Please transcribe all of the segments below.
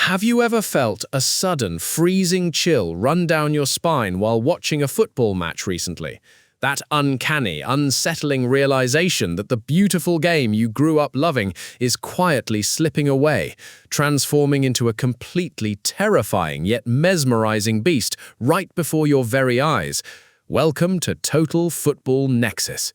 Have you ever felt a sudden, freezing chill run down your spine while watching a football match recently? That uncanny, unsettling realization that the beautiful game you grew up loving is quietly slipping away, transforming into a completely terrifying yet mesmerizing beast right before your very eyes. Welcome to Total Football Nexus.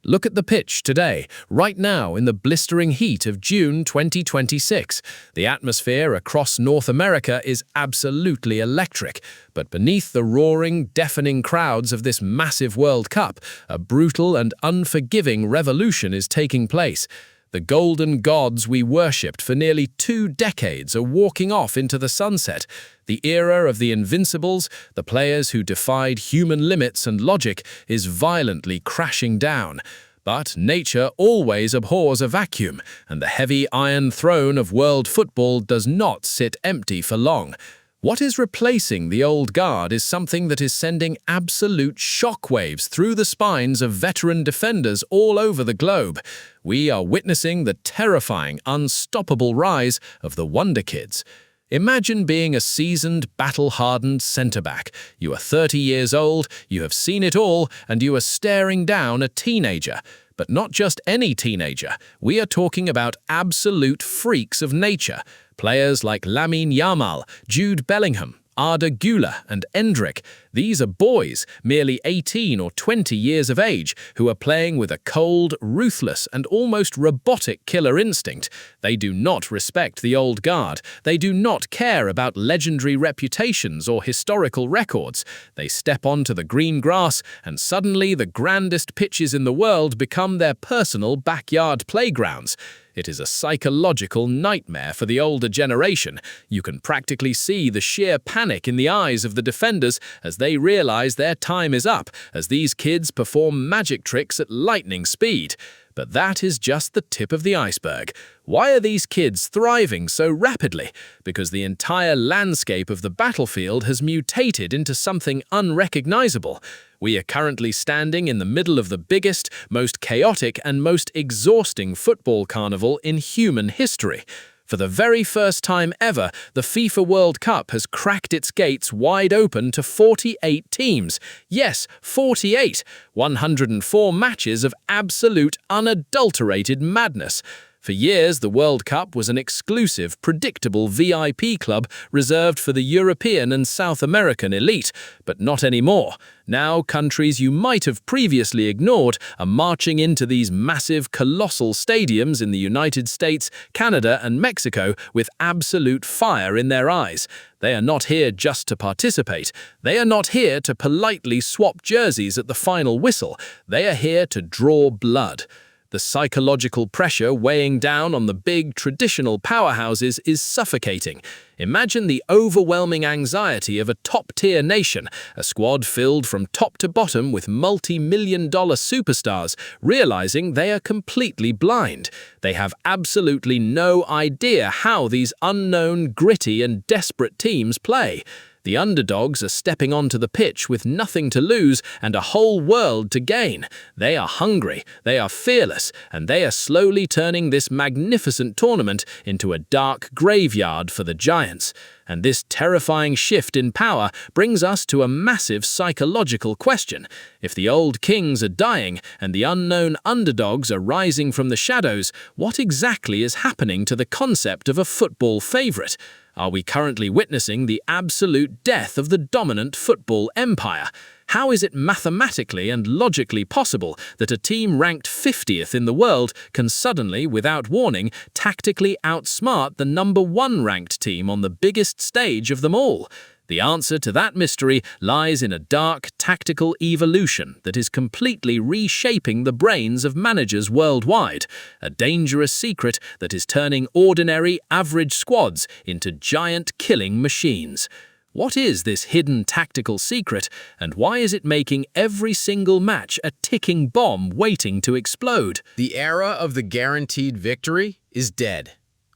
Look at the pitch today, right now in the blistering heat of June 2026. The atmosphere across North America is absolutely electric, but beneath the roaring, deafening crowds of this massive World Cup, a brutal and unforgiving revolution is taking place. The golden gods we worshipped for nearly 2 decades are walking off into the sunset. The era of the invincibles, the players who defied human limits and logic, is violently crashing down. But nature always abhors a vacuum, and the heavy iron throne of world football does not sit empty for long. What is replacing the old guard is something that is sending absolute shockwaves through the spines of veteran defenders all over the globe. We are witnessing the terrifying, unstoppable rise of the Wonderkids. Imagine being a seasoned, battle-hardened centre-back. You are 30 years old, you have seen it all, and you are staring down a teenager. But not just any teenager. We are talking about absolute freaks of nature. Players like Lamine Yamal, Jude Bellingham, Arda Guler and Endrick. These are boys, merely 18 or 20 years of age, who are playing with a cold, ruthless and almost robotic killer instinct. They do not respect the old guard. They do not care about legendary reputations or historical records. They step onto the green grass and suddenly the grandest pitches in the world become their personal backyard playgrounds. It is a psychological nightmare for the older generation. You can practically see the sheer panic in the eyes of the defenders as they realize their time is up, as these kids perform magic tricks at lightning speed. But that is just the tip of the iceberg. Why are these kids thriving so rapidly? Because the entire landscape of the battlefield has mutated into something unrecognizable. We are currently standing in the middle of the biggest, most chaotic and most exhausting football carnival in human history. For the very first time ever, the FIFA World Cup has cracked its gates wide open to 48 teams. Yes, 48! 104 matches of absolute, unadulterated madness. For years, the World Cup was an exclusive, predictable VIP club reserved for the European and South American elite, but not anymore. Now, countries you might have previously ignored are marching into these massive, colossal stadiums in the United States, Canada, and Mexico with absolute fire in their eyes. They are not here just to participate. They are not here to politely swap jerseys at the final whistle. They are here to draw blood. The psychological pressure weighing down on the big, traditional powerhouses is suffocating. Imagine the overwhelming anxiety of a top-tier nation, a squad filled from top to bottom with multi-million-dollar superstars, realizing they are completely blind. They have absolutely no idea how these unknown, gritty and desperate teams play. The underdogs are stepping onto the pitch with nothing to lose and a whole world to gain. They are hungry, they are fearless, and they are slowly turning this magnificent tournament into a dark graveyard for the giants. And this terrifying shift in power brings us to a massive psychological question. If the old kings are dying and the unknown underdogs are rising from the shadows, what exactly is happening to the concept of a football favorite? Are we currently witnessing the absolute death of the dominant football empire? How is it mathematically and logically possible that a team ranked 50th in the world can suddenly, without warning, tactically outsmart the #1 ranked team on the biggest stage of them all? The answer to that mystery lies in a dark, tactical evolution that is completely reshaping the brains of managers worldwide, a dangerous secret that is turning ordinary, average squads into giant killing machines. What is this hidden tactical secret, and why is it making every single match a ticking bomb waiting to explode? The era of the guaranteed victory is dead.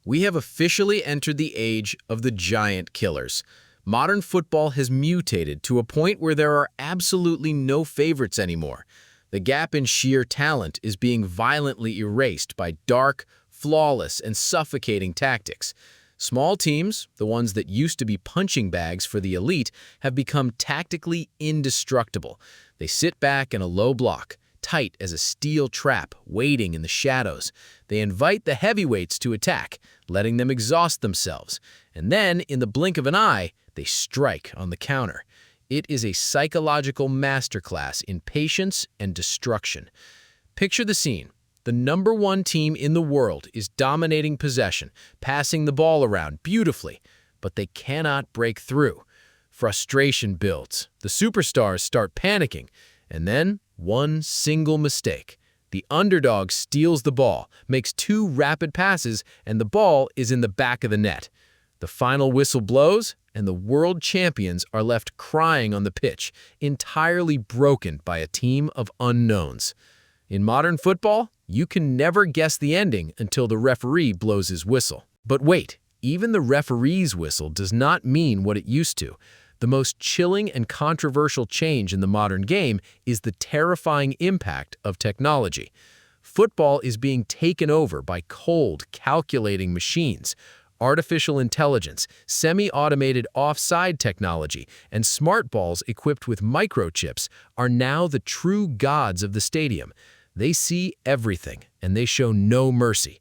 We have officially entered the age of the giant killers. Modern football has mutated to a point where there are absolutely no favorites anymore. The gap in sheer talent is being violently erased by dark, flawless, and suffocating tactics. Small teams, the ones that used to be punching bags for the elite, have become tactically indestructible. They sit back in a low block, tight as a steel trap, waiting in the shadows. They invite the heavyweights to attack, letting them exhaust themselves. And then, in the blink of an eye, they strike on the counter. It is a psychological masterclass in patience and destruction. Picture the scene. The number one team in the world is dominating possession, passing the ball around beautifully, but they cannot break through. Frustration builds. The superstars start panicking, and then one single mistake. The underdog steals the ball, makes two rapid passes, and the ball is in the back of the net. The final whistle blows, and the world champions are left crying on the pitch, entirely broken by a team of unknowns. In modern football, you can never guess the ending until the referee blows his whistle. But wait, even the referee's whistle does not mean what it used to. The most chilling and controversial change in the modern game is the terrifying impact of technology. Football is being taken over by cold, calculating machines. Artificial intelligence, semi-automated offside technology, and smart balls equipped with microchips are now the true gods of the stadium. They see everything, and they show no mercy.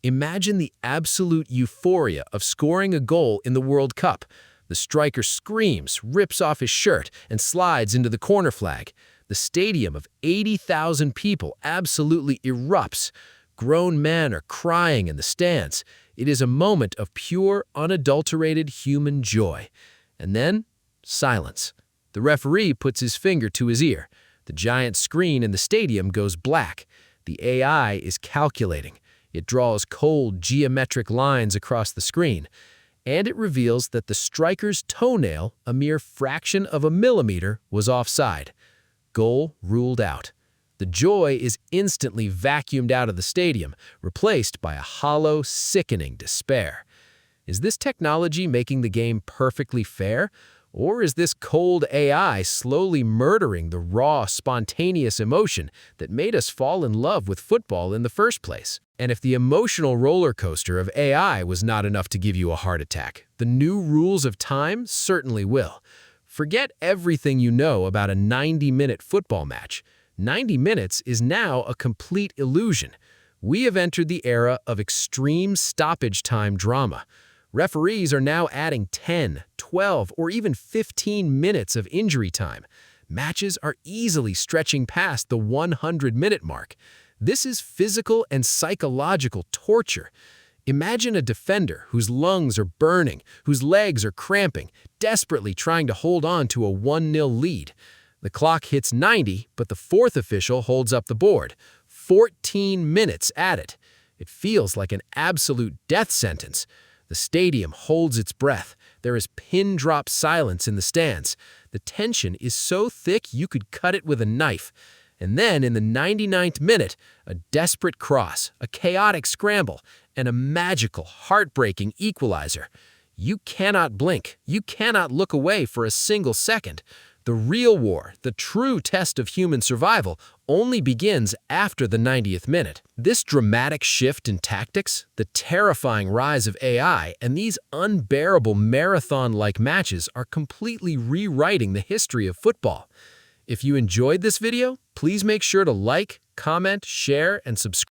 Imagine the absolute euphoria of scoring a goal in the World Cup. The striker screams, rips off his shirt, and slides into the corner flag. The stadium of 80,000 people absolutely erupts. Grown men are crying in the stands. It is a moment of pure, unadulterated human joy. And then, silence. The referee puts his finger to his ear. The giant screen in the stadium goes black. The AI is calculating. It draws cold, geometric lines across the screen. And it reveals that the striker's toenail, a mere fraction of a millimeter, was offside. Goal ruled out. The joy is instantly vacuumed out of the stadium, replaced by a hollow, sickening despair. Is this technology making the game perfectly fair? Or is this cold AI slowly murdering the raw, spontaneous emotion that made us fall in love with football in the first place? And if the emotional roller coaster of AI was not enough to give you a heart attack, the new rules of time certainly will. Forget everything you know about a 90-minute football match. 90 minutes is now a complete illusion. We have entered the era of extreme stoppage time drama. Referees are now adding 10, 12, or even 15 minutes of injury time. Matches are easily stretching past the 100-minute mark. This is physical and psychological torture. Imagine a defender whose lungs are burning, whose legs are cramping, desperately trying to hold on to a 1-0 lead. The clock hits 90, but the fourth official holds up the board. 14 minutes added. It feels like an absolute death sentence. The stadium holds its breath. There is pin-drop silence in the stands. The tension is so thick you could cut it with a knife. And then, in the 99th minute, a desperate cross, a chaotic scramble, and a magical, heartbreaking equalizer. You cannot blink. You cannot look away for a single second. The real war, the true test of human survival, only begins after the 90th minute. This dramatic shift in tactics, the terrifying rise of AI, and these unbearable marathon-like matches are completely rewriting the history of football. If you enjoyed this video, please make sure to like, comment, share, and subscribe.